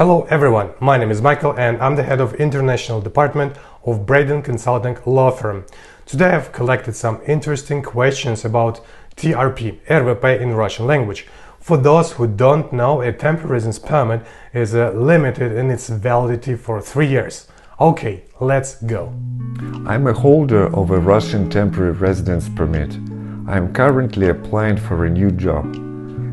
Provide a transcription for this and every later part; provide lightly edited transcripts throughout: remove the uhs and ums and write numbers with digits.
Hello everyone, my name is Michael and I'm the head of International Department of Braiden Consulting Law Firm. Today I've collected some interesting questions about TRP, RVP in Russian language. For those who don't know, a temporary residence permit is limited in its validity for 3 years. Okay, let's go. I'm a holder of a Russian temporary residence permit. I'm currently applying for a new job.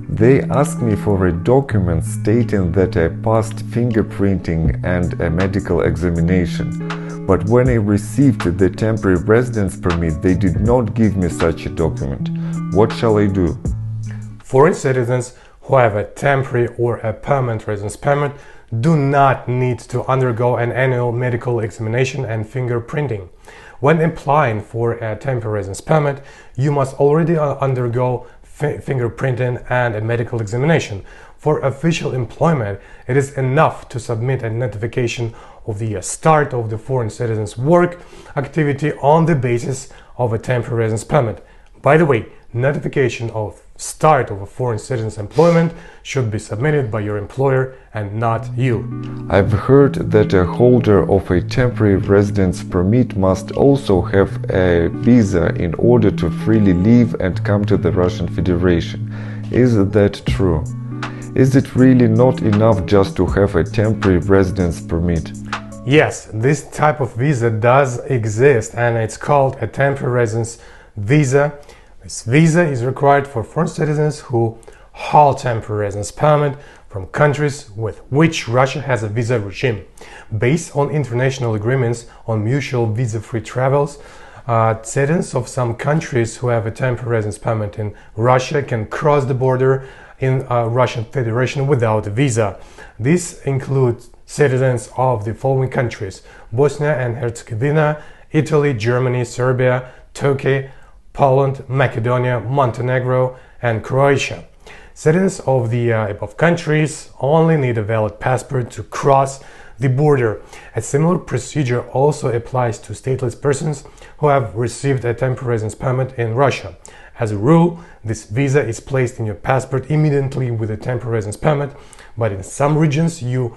They asked me for a document stating that I passed fingerprinting and a medical examination. But when I received the temporary residence permit, they did not give me such a document. What shall I do? Foreign citizens who have a temporary or a permanent residence permit do not need to undergo an annual medical examination and fingerprinting. When applying for a temporary residence permit, you must already undergo fingerprinting and a medical examination. For official employment, it is enough to submit a notification of the start of the foreign citizen's work activity on the basis of a temporary residence permit. By the way, notification of start of a foreign citizen's employment should be submitted by your employer and not you. I've heard that a holder of a temporary residence permit must also have a visa in order to freely leave and come to the Russian Federation. Is that true? Is it really not enough just to have a temporary residence permit? Yes, this type of visa does exist and it's called a temporary residence visa. This visa is required for foreign citizens who hold temporary residence permit from countries with which Russia has a visa regime. Based on international agreements on mutual visa-free travels, citizens of some countries who have a temporary residence permit in Russia can cross the border in Russian Federation without a visa. This includes citizens of the following countries: Bosnia and Herzegovina, Italy, Germany, Serbia, Turkey, Poland, Macedonia, Montenegro, and Croatia. Citizens of the above countries only need a valid passport to cross the border. A similar procedure also applies to stateless persons who have received a temporary residence permit in Russia. As a rule, this visa is placed in your passport immediately with a temporary residence permit, but in some regions you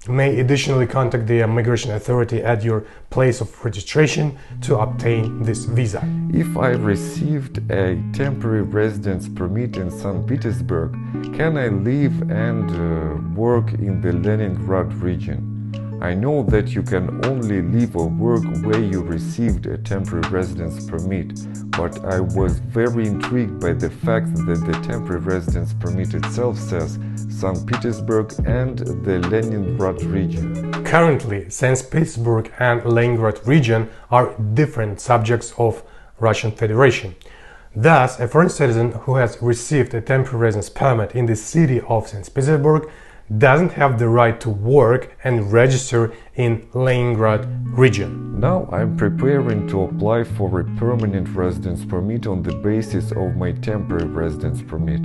may additionally contact the migration authority at your place of registration to obtain this visa. If I received a temporary residence permit in St. Petersburg, can I live and work in the Leningrad region? I know that you can only live or work where you received a temporary residence permit, but I was very intrigued by the fact that the temporary residence permit itself says St. Petersburg and the Leningrad region. Currently, St. Petersburg and Leningrad region are different subjects of Russian Federation. Thus, a foreign citizen who has received a temporary residence permit in the city of St. Petersburg doesn't have the right to work and register in Leningrad region. Now I'm preparing to apply for a permanent residence permit on the basis of my temporary residence permit.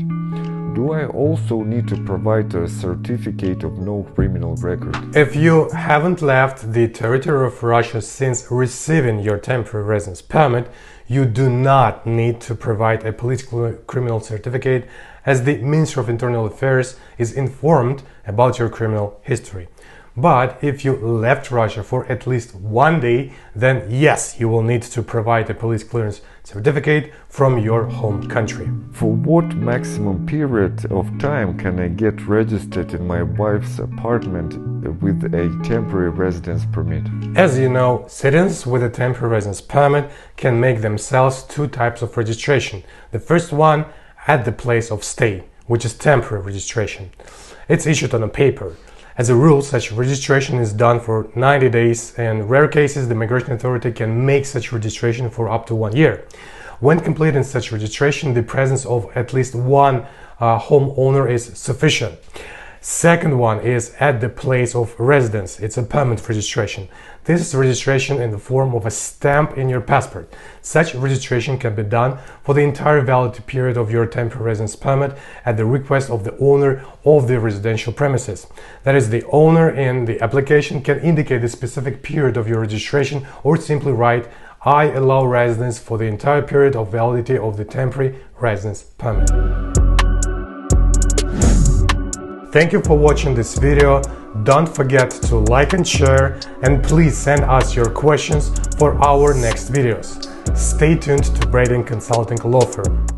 Do I also need to provide a certificate of no criminal record? If you haven't left the territory of Russia since receiving your temporary residence permit, you do not need to provide a political criminal certificate, as the Ministry of Internal Affairs is informed about your criminal history. But if you left Russia for at least 1 day, then yes, you will need to provide a police clearance certificate from your home country. For what maximum period of time can I get registered in my wife's apartment with a temporary residence permit? As you know, citizens with a temporary residence permit can make themselves 2 types of registration. The first one at the place of stay, which is temporary registration. It's issued on a paper. As a rule, such registration is done for 90 days. In rare cases, the migration authority can make such registration for up to 1 year. When completing such registration, the presence of at least one homeowner is sufficient. Second one is at the place of residence. It's a permanent registration. This is registration in the form of a stamp in your passport. Such registration can be done for the entire validity period of your temporary residence permit at the request of the owner of the residential premises. That is, the owner in the application can indicate the specific period of your registration or simply write, "I allow residence for the entire period of validity of the temporary residence permit." Thank you for watching this video. Don't forget to like and share, and please send us your questions for our next videos. Stay tuned to Braiden Consulting Law Firm.